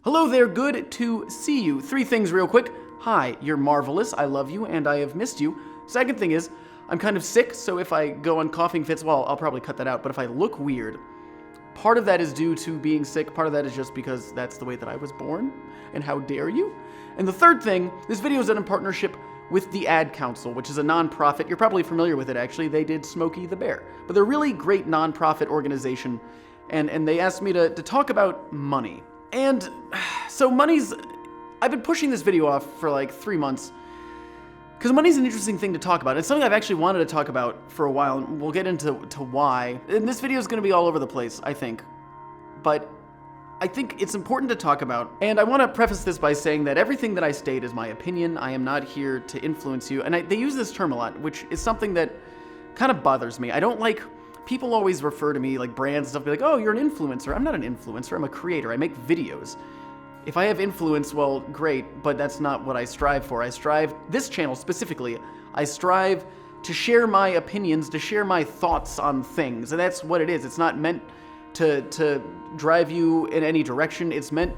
Hello there, good to see you. 3 things real quick. Hi, you're marvelous, I love you, and I have missed you. Second thing is, I'm kind of sick, so if I go on coughing fits, well, I'll probably cut that out, but if I look weird, part of that is due to being sick, part of that is just because that's the way that I was born, and how dare you? And the third thing, this video is done in partnership with the Ad Council, which is a non-profit. You're probably familiar with it, actually. They did Smokey the Bear. But they're a really great non-profit organization, and they asked me to talk about money. And so I've been pushing this video off for like 3 months, because money's an interesting thing to talk about. It's something I've actually wanted to talk about for a while, and we'll get into why. And this video is going to be all over the place, I think. But I think it's important to talk about. And I want to preface this by saying that everything that I state is my opinion. I am not here to influence you. And they use this term a lot, which is something that kind of bothers me. I don't like... People always refer to me, like brands and stuff, be like, oh, you're an influencer. I'm not an influencer, I'm a creator. I make videos. If I have influence, well, great, but that's not what I strive for. This channel specifically, I strive to share my opinions, to share my thoughts on things, and that's what it is. It's not meant to drive you in any direction. It's meant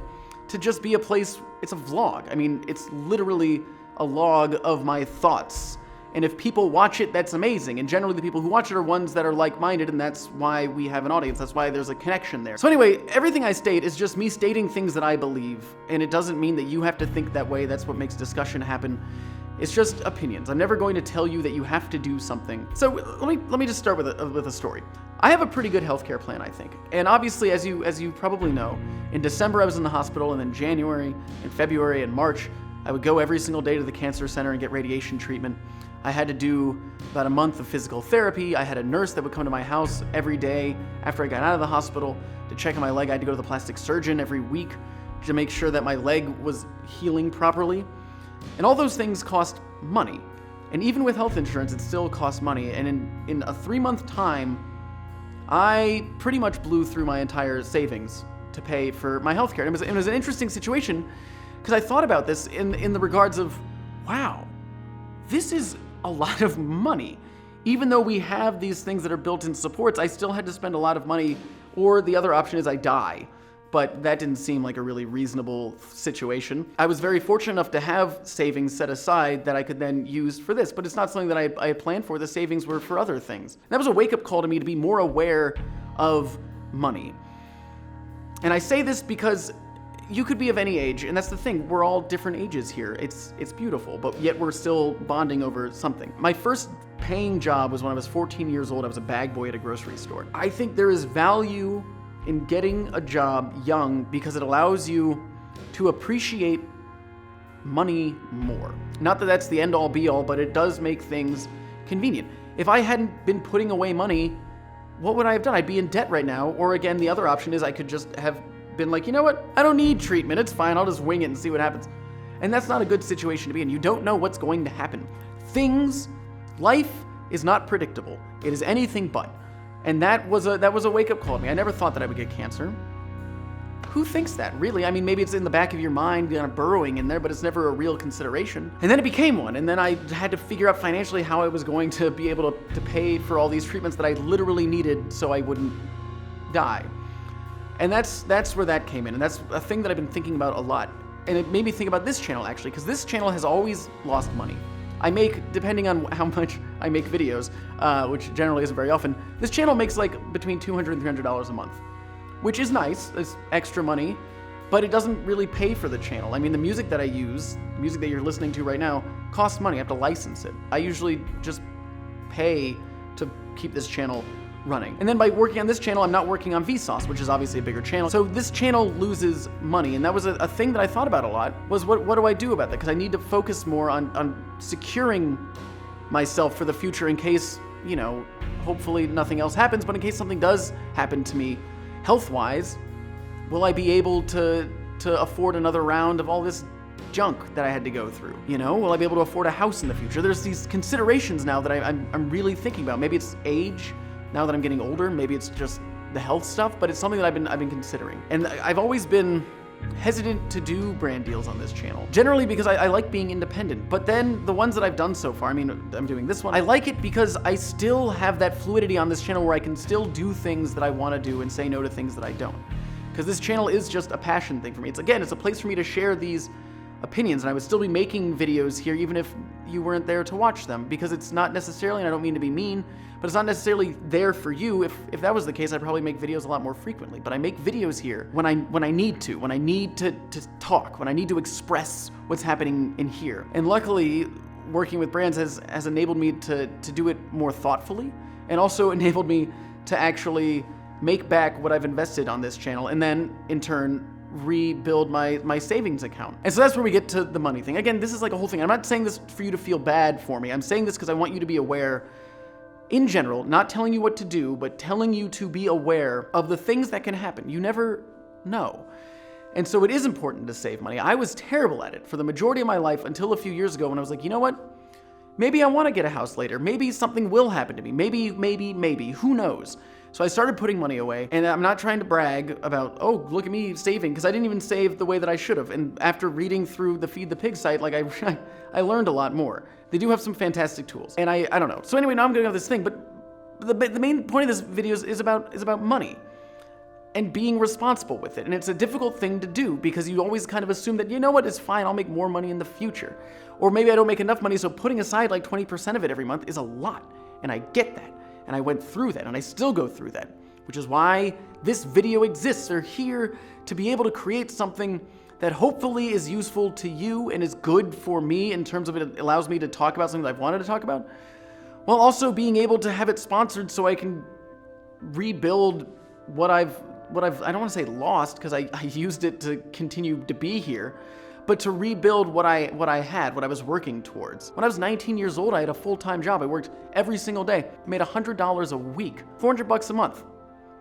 to just be a place, it's a vlog. I mean, it's literally a log of my thoughts. And if people watch it, that's amazing. And generally the people who watch it are ones that are like-minded, and that's why we have an audience. That's why there's a connection there. So anyway, everything I state is just me stating things that I believe, and it doesn't mean that you have to think that way. That's what makes discussion happen. It's just opinions. I'm never going to tell you that you have to do something. So let me just start with a story. I have a pretty good healthcare plan, I think. And obviously, as you probably know, in December I was in the hospital, and then January and February and March, I would go every single day to the cancer center and get radiation treatment. I had to do about a month of physical therapy. I had a nurse that would come to my house every day after I got out of the hospital to check on my leg. I had to go to the plastic surgeon every week to make sure that my leg was healing properly. And all those things cost money. And even with health insurance, it still costs money. And in a 3-month time, I pretty much blew through my entire savings to pay for my healthcare. And it was an interesting situation because I thought about this in the regards of, wow, this is a lot of money. Even though we have these things that are built-in supports, I still had to spend a lot of money, or the other option is I die. But that didn't seem like a really reasonable situation. I was very fortunate enough to have savings set aside that I could then use for this, but it's not something that I had planned for. The savings were for other things. And that was a wake-up call to me to be more aware of money. And I say this because you could be of any age, and that's the thing, we're all different ages here. It's beautiful, but yet we're still bonding over something. My first paying job was when I was 14 years old. I was a bag boy at a grocery store. I think there is value in getting a job young because it allows you to appreciate money more. Not that that's the end-all be-all, but it does make things convenient. If I hadn't been putting away money, what would I have done? I'd be in debt right now, or again, the other option is I could just have been like, you know what? I don't need treatment. It's fine. I'll just wing it and see what happens. And that's not a good situation to be in. You don't know what's going to happen. Life is not predictable. It is anything but. And that was a wake-up call to me. I never thought that I would get cancer. Who thinks that, really? I mean, maybe it's in the back of your mind, kind of burrowing in there, but it's never a real consideration. And then it became one. And then I had to figure out financially how I was going to be able to pay for all these treatments that I literally needed so I wouldn't die. And that's where that came in, and that's a thing that I've been thinking about a lot. And it made me think about this channel, actually, because this channel has always lost money. I make, depending on how much I make videos, which generally isn't very often, this channel makes like between $200 and $300 a month, which is nice, it's extra money, but it doesn't really pay for the channel. I mean, the music that I use, the music that you're listening to right now, costs money. I have to license it. I usually just pay to keep this channel running. And then by working on this channel, I'm not working on Vsauce, which is obviously a bigger channel. So this channel loses money, and that was a thing that I thought about a lot, was what do I do about that? Because I need to focus more on securing myself for the future in case, you know, hopefully nothing else happens, but in case something does happen to me health-wise, will I be able to afford another round of all this junk that I had to go through? You know, will I be able to afford a house in the future? There's these considerations now that I'm really thinking about. Maybe it's age. Now that I'm getting older, maybe it's just the health stuff, but it's something that I've been considering. And I've always been hesitant to do brand deals on this channel. Generally because I like being independent, but then the ones that I've done so far, I mean, I'm doing this one, I like it because I still have that fluidity on this channel where I can still do things that I want to do and say no to things that I don't. because this channel is just a passion thing for me. It's a place for me to share these opinions, and I would still be making videos here even if you weren't there to watch them, because it's not necessarily, and I don't mean to be mean, but it's not necessarily there for you. If that was the case, I'd probably make videos a lot more frequently. But I make videos here when I need to talk, when I need to express what's happening in here. And luckily, working with brands has enabled me to do it more thoughtfully, and also enabled me to actually make back what I've invested on this channel, and then in turn rebuild my savings account. And so that's where we get to the money thing. Again, this is like a whole thing. I'm not saying this for you to feel bad for me. I'm saying this because I want you to be aware in general, not telling you what to do, but telling you to be aware of the things that can happen. You never know. And so it is important to save money. I was terrible at it for the majority of my life until a few years ago when I was like, you know what? Maybe I want to get a house later. Maybe something will happen to me. Maybe, who knows? So I started putting money away, and I'm not trying to brag about, oh, look at me saving, because I didn't even save the way that I should have. And after reading through the Feed the Pig site, like I learned a lot more. They do have some fantastic tools, and I don't know. So anyway, now I'm going to have this thing, but the main point of this video is about money and being responsible with it. And it's a difficult thing to do because you always kind of assume that, you know what, it's fine, I'll make more money in the future. Or maybe I don't make enough money, so putting aside like 20% of it every month is a lot. And I get that. And I went through that, and I still go through that, which is why this video exists. They're here to be able to create something that hopefully is useful to you and is good for me in terms of it allows me to talk about something that I've wanted to talk about, while also being able to have it sponsored so I can rebuild what I've I don't want to say lost, because I used it to continue to be here, but to rebuild what I was working towards. When I was 19 years old, I had a full-time job. I worked every single day. I made $100 a week, $400 a month.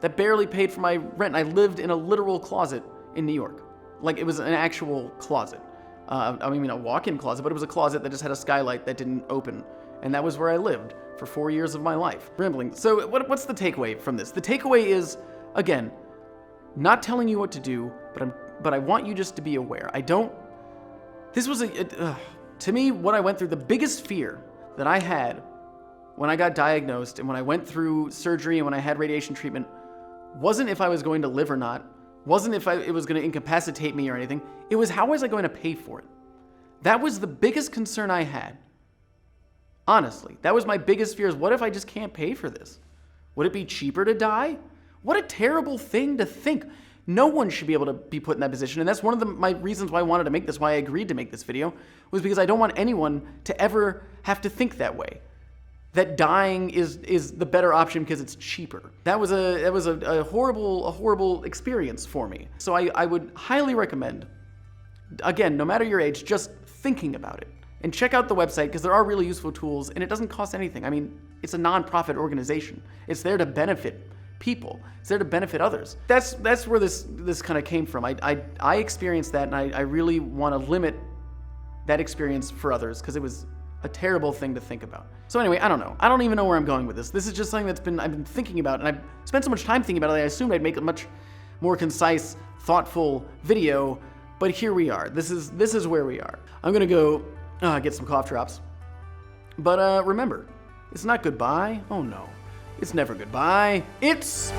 That barely paid for my rent. I lived in a literal closet in New York. Like, it was an actual closet. I mean, a walk-in closet, but it was a closet that just had a skylight that didn't open. And that was where I lived for 4 years of my life. Rambling. So what's the takeaway from this? The takeaway is, again, not telling you what to do, but I want you just to be aware. This was to me, what I went through, the biggest fear that I had when I got diagnosed and when I went through surgery and when I had radiation treatment wasn't if I was going to live or not, wasn't if it was going to incapacitate me or anything. It was, how was I going to pay for it? That was the biggest concern I had. Honestly, that was my biggest fear, is what if I just can't pay for this? Would it be cheaper to die? What a terrible thing to think. No one should be able to be put in that position. And that's one of my reasons why I wanted to make this, why I agreed to make this video, was because I don't want anyone to ever have to think that way. That dying is the better option because it's cheaper. That was a horrible experience for me. So I would highly recommend, again, no matter your age, just thinking about it. And check out the website, because there are really useful tools, and it doesn't cost anything. I mean, it's a non-profit organization. It's there to benefit people. It's there to benefit others. That's where this kind of came from. I experienced that, and I really want to limit that experience for others, because it was a terrible thing to think about. So anyway, I don't know. I don't even know where I'm going with this. This is just something I've been thinking about, and I've spent so much time thinking about it, I assumed I'd make a much more concise, thoughtful video, but here we are. This is where we are. I'm gonna go get some cough drops. But remember, it's not goodbye. Oh no. It's never goodbye. It's